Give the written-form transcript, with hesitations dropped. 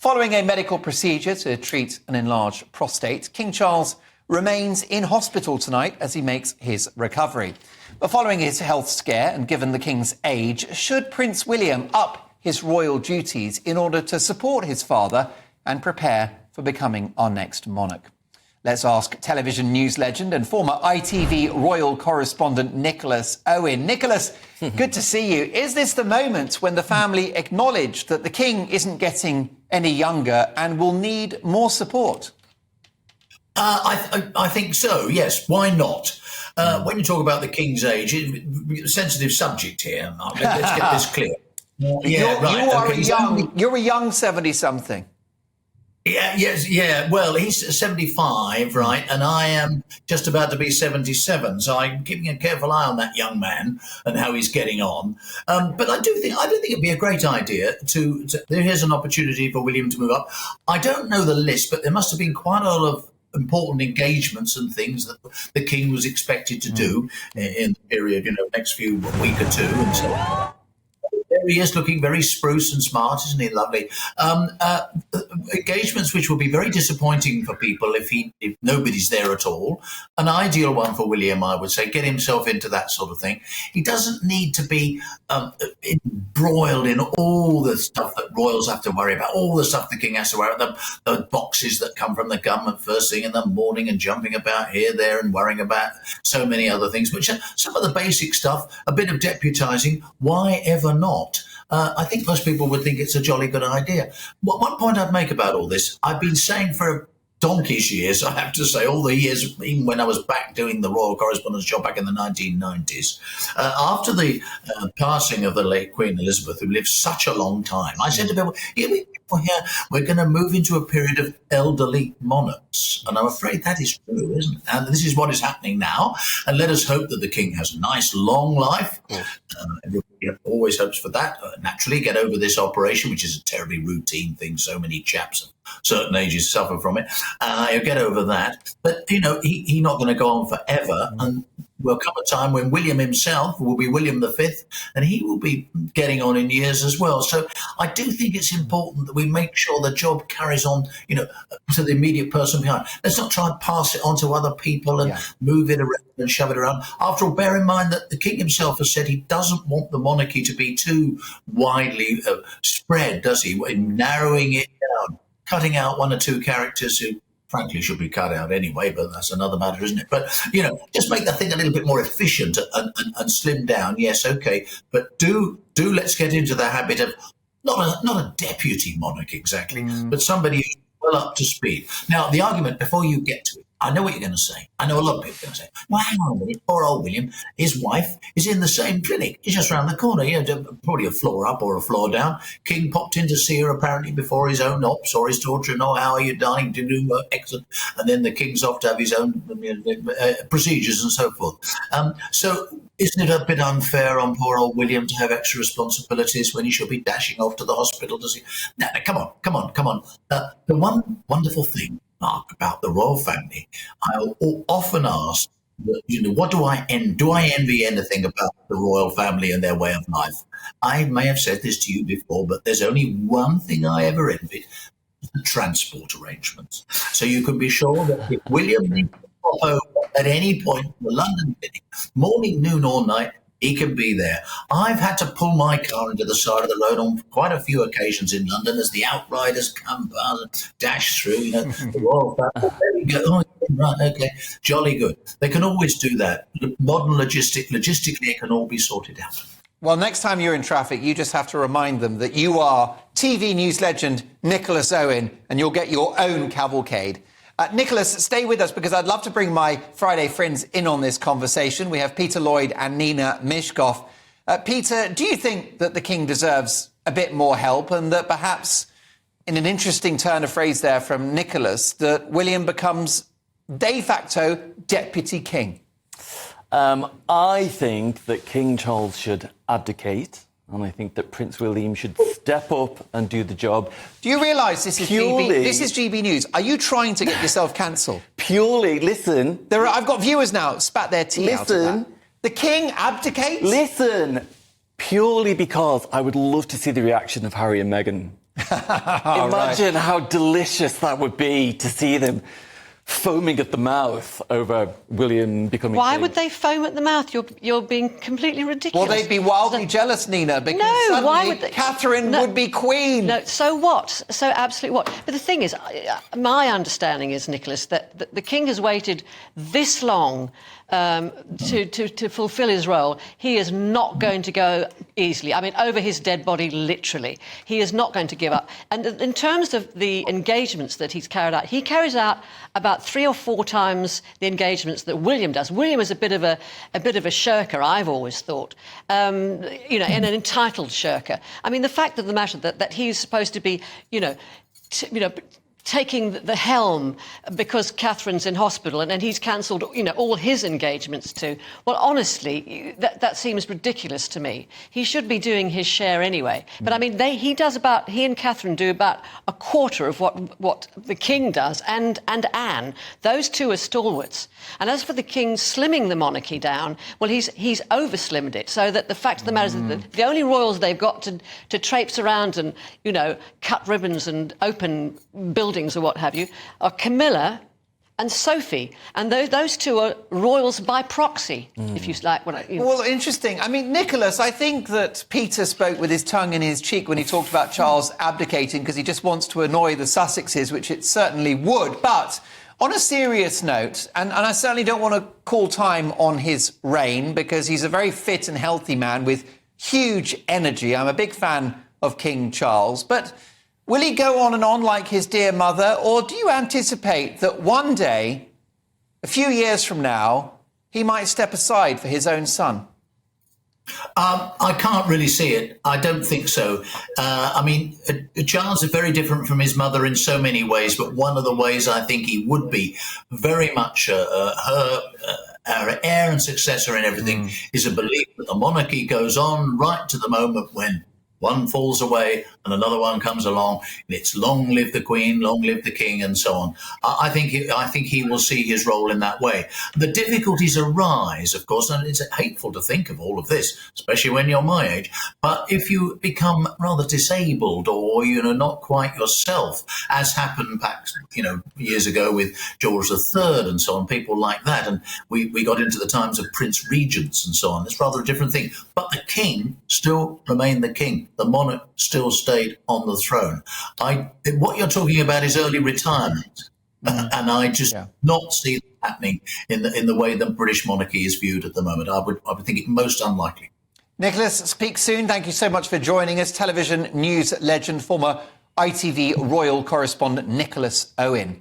Following a medical procedure to treat an enlarged prostate, King Charles remains in hospital tonight as he makes his recovery. But following his health scare and given the King's age, should Prince William up his royal duties in order to support his father and prepare for becoming our next monarch? Let's ask television news legend and former ITV royal correspondent Nicholas Owen. Nicholas, good to see you. Is this the moment when the family acknowledge that the King isn't getting any younger and will need more support? I think so, yes. Why not? When you talk about the King's age, sensitive subject here. Let's get this clear. You're a young 70-something. Well, he's 75, right, and I am just about to be 77, so I'm keeping a careful eye on that young man and how he's getting on. But I do think it'd be a great idea to here's an opportunity for William to move up. I don't know the list, but there must have been quite a lot of important engagements and things that the King was expected to do in the period, next few week or two, and so. There he is, looking very spruce and smart, isn't he? Lovely. Engagements which will be very disappointing for people if nobody's there at all. An ideal one for William, I would say, get himself into that sort of thing. He doesn't need to be embroiled in all the stuff that royals have to worry about, all the stuff the King has to worry about, the boxes that come from the government first thing in the morning and jumping about here, there and worrying about so many other things, which are some of the basic stuff, a bit of deputizing, why ever not? I think most people would think it's a jolly good idea. One point I'd make about all this, I've been saying for donkey's years, I have to say, all the years, even when I was back doing the royal correspondence job back in the 1990s, after the passing of the late Queen Elizabeth, who lived such a long time, I said to people, we're going to move into a period of elderly monarchs. And I'm afraid that is true, isn't it? And this is what is happening now. And let us hope that the King has a nice, long life. Everybody always hopes for that. Naturally, get over this operation, which is a terribly routine thing. So many chaps of certain ages suffer from it. He'll get over that. But, he's not going to go on forever. And will come a time when William himself will be William V, and he will be getting on in years as well. So I do think it's important that we make sure the job carries on, to the immediate person behind. Let's not try and pass it on to other people and move it around and shove it around. After all, bear in mind that the King himself has said he doesn't want the monarchy to be too widely spread, does he? In narrowing it down, cutting out one or two characters who frankly should be cut out anyway, but that's another matter, isn't it? But, just make the thing a little bit more efficient and slim down. Yes, okay. But do let's get into the habit of not a deputy monarch exactly, but somebody who's well up to speed. Now, the argument, before you get to it, I know what you're going to say. I know a lot of people are going to say, well, hang on a minute, poor old William, his wife is in the same clinic. He's just round the corner, probably a floor up or a floor down. King popped in to see her apparently before his own ops or his daughter-in-law. How are you, darling? Do you do excellent? And then the King's off to have his own procedures and so forth. So isn't it a bit unfair on poor old William to have extra responsibilities when he should be dashing off to the hospital? Does he? No, come on. The one wonderful thing, Mark, about the royal family, I'll often ask, what do I envy anything about the royal family and their way of life? I may have said this to you before, but there's only one thing I ever envied: the transport arrangements. So you can be sure that if William needs to pop over at any point in the London clinic, morning, noon or night, he can be there. I've had to pull my car into the side of the road on quite a few occasions in London as the outriders come past and dash through, the royal family. There we go. Oh, right, okay, jolly good. They can always do that. Modern logistically, it can all be sorted out. Well, next time you're in traffic, you just have to remind them that you are TV news legend Nicholas Owen, and you'll get your own cavalcade. Nicholas, stay with us because I'd love to bring my Friday friends in on this conversation. We have Peter Lloyd and Nina Mishkov. Peter, do you think that the King deserves a bit more help and that perhaps, in an interesting turn of phrase there from Nicholas, that William becomes de facto deputy king? I think that King Charles should abdicate. And I think that Prince William should step up and do the job. Do you realise this is GB News? Are you trying to get yourself cancelled? Purely, listen. I've got viewers now spat their tea out of that. The King abdicates? Listen. Purely because I would love to see the reaction of Harry and Meghan Imagine how delicious that would be to see them foaming at the mouth over William becoming Why king. would they foam at the mouth? You're being completely ridiculous. Well, they'd be wildly jealous, Nina, because No, suddenly why would they? Catherine would be queen. No, so what? So absolutely what? But the thing is, my understanding is, Nicholas, that the king has waited this long to fulfil his role. He is not going to go easily. I mean, over his dead body, literally. He is not going to give up. And in terms of the engagements that he's carried out, he carries out about 3 or 4 times the engagements that William does. William is a bit of a shirker, I've always thought, and an entitled shirker. I mean, the fact of the matter that he's supposed to be, taking the helm because Catherine's in hospital and he's cancelled, all his engagements too. Well, honestly, that seems ridiculous to me. He should be doing his share anyway. But I mean, he and Catherine do about a quarter of what the king does and Anne. Those two are stalwarts. And as for the king slimming the monarchy down, well, he's over-slimmed it, so that the fact of the matter is that the only royals they've got to traipse around and, cut ribbons and open buildings or what have you, are Camilla and Sophie. And those two are royals by proxy, if you like. Well, interesting. I mean, Nicholas, I think that Peter spoke with his tongue in his cheek when he talked about Charles abdicating because he just wants to annoy the Sussexes, which it certainly would. But on a serious note, and I certainly don't want to call time on his reign because he's a very fit and healthy man with huge energy. I'm a big fan of King Charles. But will he go on and on like his dear mother, or do you anticipate that one day, a few years from now, he might step aside for his own son? I can't really see it. I don't think so. I mean, Charles is very different from his mother in so many ways, but one of the ways I think he would be very much her heir and successor in everything is a belief that the monarchy goes on right to the moment when one falls away and another one comes along, and it's long live the Queen, long live the King, and so on. I think he will see his role in that way. The difficulties arise, of course, and it's hateful to think of all of this, especially when you're my age. But if you become rather disabled or not quite yourself, as happened back years ago with George III and so on, people like that, and we got into the times of Prince Regents and so on. It's rather a different thing. But the King still remained the King. The monarch still stayed on the throne. What you're talking about is early retirement, and I just not see that happening in the way the British monarchy is viewed at the moment. I would think it most unlikely. Nicholas, speak soon. Thank you so much for joining us. Television news legend, former ITV royal correspondent Nicholas Owen.